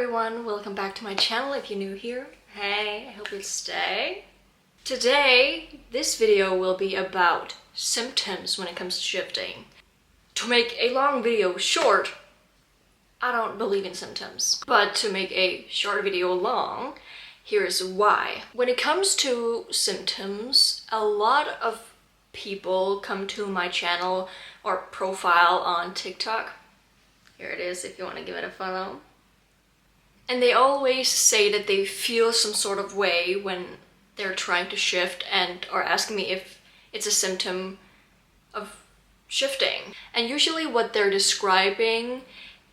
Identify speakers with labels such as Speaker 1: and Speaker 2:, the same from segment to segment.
Speaker 1: everyone, welcome back to my channel if you're new here. Hey, I hope you stay. Today, this video will be about symptoms when it comes to shifting. To make a long video short, I don't believe in symptoms. But to make a short video long, here's why. When it comes to symptoms, a lot of people come to my channel or profile on TikTok. Here it is if you want to give it a follow. And they always say that they feel some sort of way when they're trying to shift and are asking me if it's a symptom of shifting. And usually what they're describing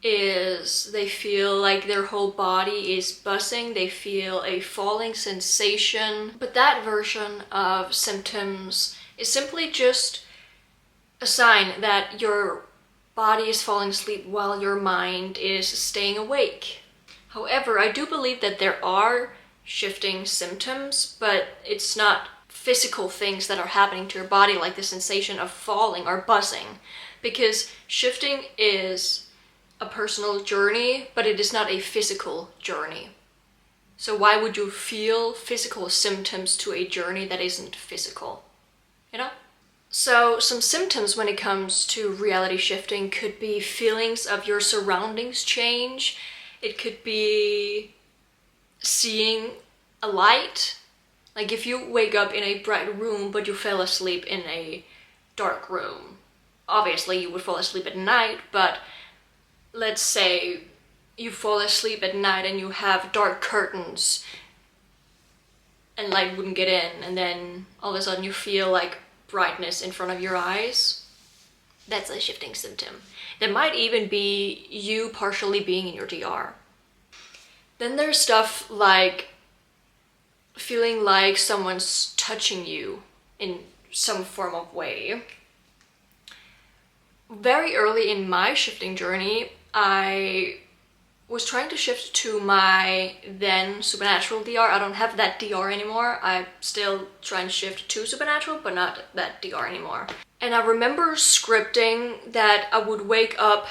Speaker 1: is they feel like their whole body is buzzing, they feel a falling sensation. But that version of symptoms is simply just a sign that your body is falling asleep while your mind is staying awake. However, I do believe that there are shifting symptoms, but it's not physical things that are happening to your body like the sensation of falling or buzzing, because shifting is a personal journey, but it is not a physical journey. So why would you feel physical symptoms to a journey that isn't physical? You know? So some symptoms when it comes to reality shifting could be feelings of your surroundings change. It could be seeing a light. Like if you wake up in a bright room but you fell asleep in a dark room. Obviously you would fall asleep at night, but let's say you fall asleep at night and you have dark curtains and light wouldn't get in, and then all of a sudden you feel like brightness in front of your eyes. That's a shifting symptom. There might even be you partially being in your DR. Then there's stuff like feeling like someone's touching you in some form of way. Very early in my shifting journey, I was trying to shift to my then supernatural DR. I don't have that DR anymore. I still try and shift to supernatural, but not that DR anymore. And I remember scripting that I would wake up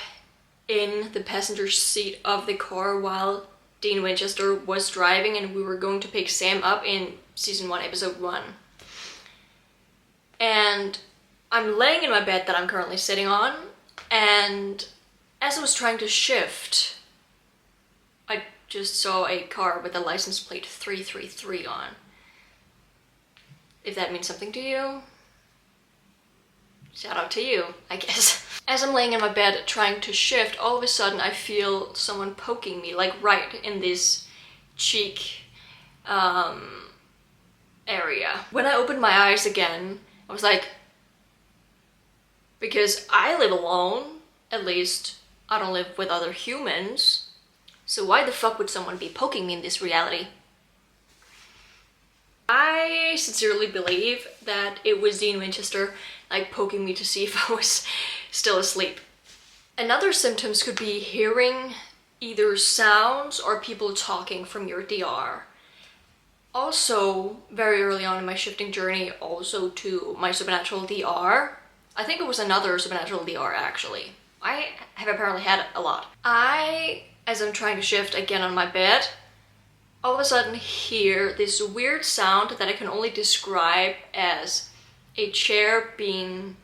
Speaker 1: in the passenger seat of the car while Dean Winchester was driving and we were going to pick Sam up in season 1, episode 1. And I'm laying in my bed that I'm currently sitting on, and as I was trying to shift, I just saw a car with a license plate 333 on. If that means something to you, shout out to you, I guess. As I'm laying in my bed trying to shift, all of a sudden I feel someone poking me, like right in this cheek area. When I opened my eyes again, I was like, because I live alone, at least I don't live with other humans, so why the fuck would someone be poking me in this reality? I sincerely believe that it was Dean Winchester like poking me to see if I was still asleep. Another symptoms could be hearing either sounds or people talking from your DR. Also, very early on in my shifting journey, also to my supernatural DR. I think it was another supernatural DR actually. I have apparently had a lot. As I'm trying to shift again on my bed, all of a sudden hear this weird sound that I can only describe as a chair being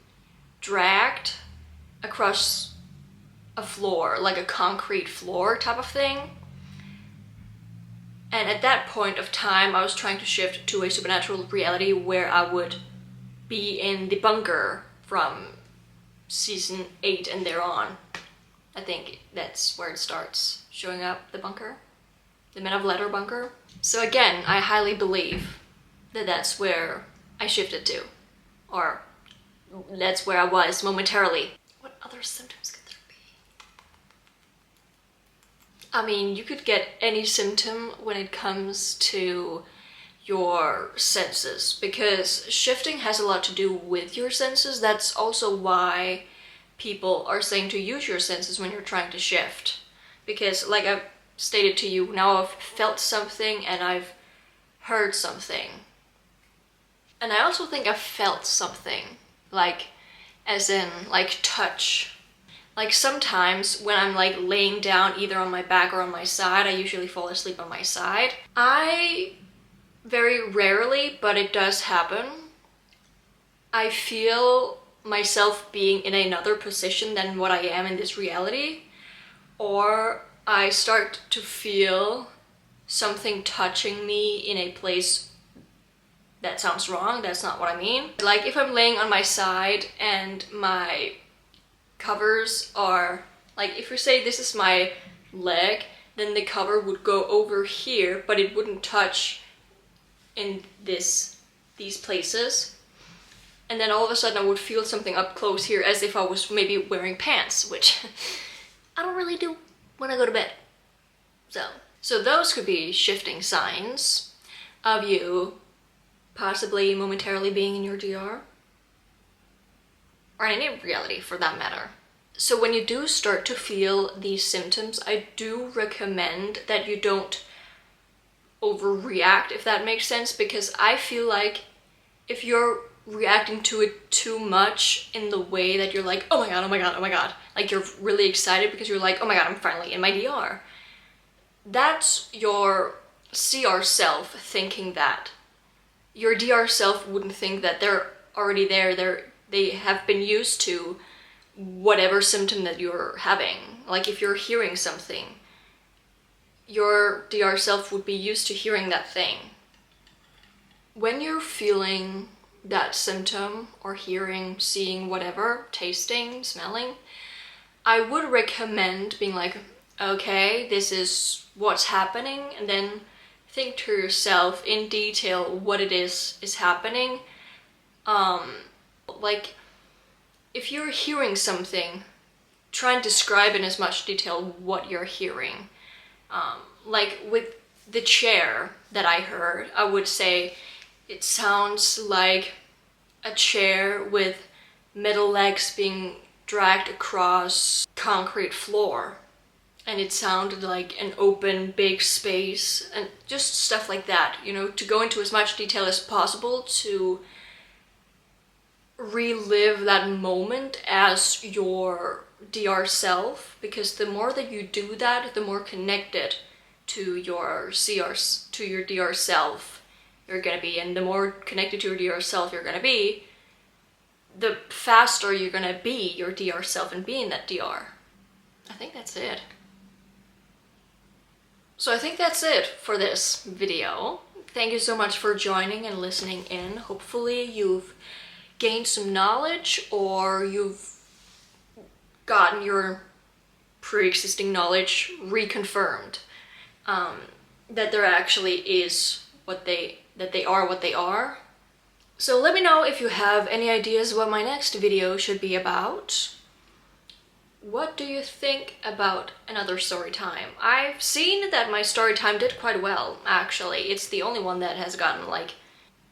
Speaker 1: dragged across a floor, like a concrete floor type of thing. And at that point of time, I was trying to shift to a supernatural reality where I would be in the bunker from season 8 and thereon. I think that's where it starts showing up, the bunker. The Men of Letter bunker. So again, I highly believe that that's where I shifted to. Or that's where I was momentarily. What other symptoms could there be? I mean, you could get any symptom when it comes to your senses, because shifting has a lot to do with your senses. That's also why people are saying to use your senses when you're trying to shift. Because like I've stated to you, now I've felt something and I've heard something. And I also think I've felt something, like as in like touch. Like sometimes when I'm like laying down either on my back or on my side, I usually fall asleep on my side. I very rarely, but it does happen, I feel myself being in another position than what I am in this reality, or I start to feel something touching me in a place that sounds wrong. That's not what I mean. Like if I'm laying on my side and my covers are, like if you say this is my leg, then the cover would go over here, but it wouldn't touch in these places. And then all of a sudden I would feel something up close here as if I was maybe wearing pants, which I don't really do when I go to bed. So those could be shifting signs of you possibly momentarily being in your DR. Or in any reality for that matter. So when you do start to feel these symptoms, I do recommend that you don't overreact, if that makes sense, because I feel like if you're reacting to it too much in the way that you're like, oh my god, oh my god, oh my god, like you're really excited because you're like, oh my god, I'm finally in my DR. That's your CR self thinking that. Your DR self wouldn't think that they're already there, they have been used to whatever symptom that you're having. Like if you're hearing something, your DR self would be used to hearing that thing. When you're feeling that symptom or hearing, seeing, whatever, tasting, smelling, I would recommend being like, okay, this is what's happening, and then think to yourself in detail what it is happening. Like if you're hearing something, try and describe in as much detail what you're hearing. Like with the chair that I heard, I would say it sounds like a chair with metal legs being dragged across concrete floor. And it sounded like an open, big space, and just stuff like that, you know, to go into as much detail as possible to relive that moment as your DR self, because the more that you do that, the more connected to your CRs, to your DR self you're gonna be, and the more connected to your DR self you're gonna be, the faster you're gonna be your DR self and be in that DR. I think that's it. So I think that's it for this video. Thank you so much for joining and listening in. Hopefully you've gained some knowledge, or you've gotten your pre-existing knowledge reconfirmed, that there actually is what they are. So let me know if you have any ideas what my next video should be about. What do you think about another story time? I've seen that my story time did quite well, actually. It's the only one that has gotten like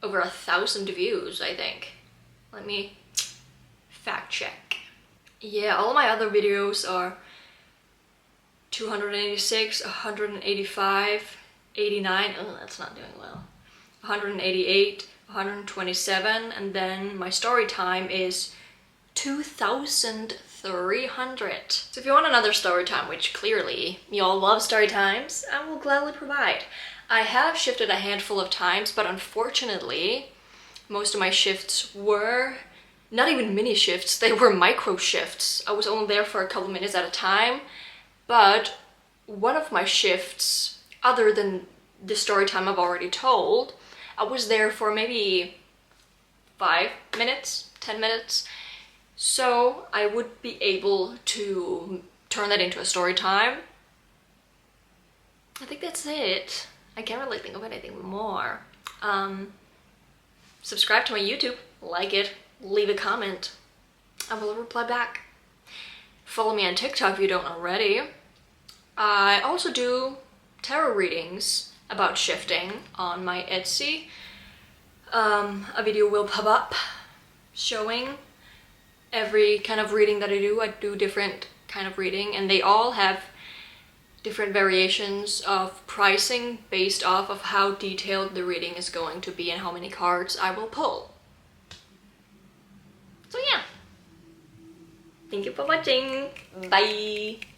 Speaker 1: over 1,000 views, I think. Let me fact check. Yeah, all my other videos are 286, 185, 89, oh, that's not doing well. 188, 127, and then my story time is 2,300. So if you want another story time, which clearly you all love story times, I will gladly provide. I have shifted a handful of times, but unfortunately, most of my shifts were not even mini shifts, they were micro shifts. I was only there for a couple minutes at a time, but one of my shifts, other than the story time I've already told, I was there for maybe 5 minutes, 10 minutes. So I would be able to turn that into a story time. I think that's it. I can't really think of anything more. Subscribe to my YouTube, like it, leave a comment. I will reply back. Follow me on TikTok if you don't already. I also do tarot readings about shifting on my Etsy. A video will pop up showing every kind of reading that I do. I do different kind of reading, and they all have different variations of pricing based off of how detailed the reading is going to be and how many cards I will pull. So yeah. Thank you for watching. Bye!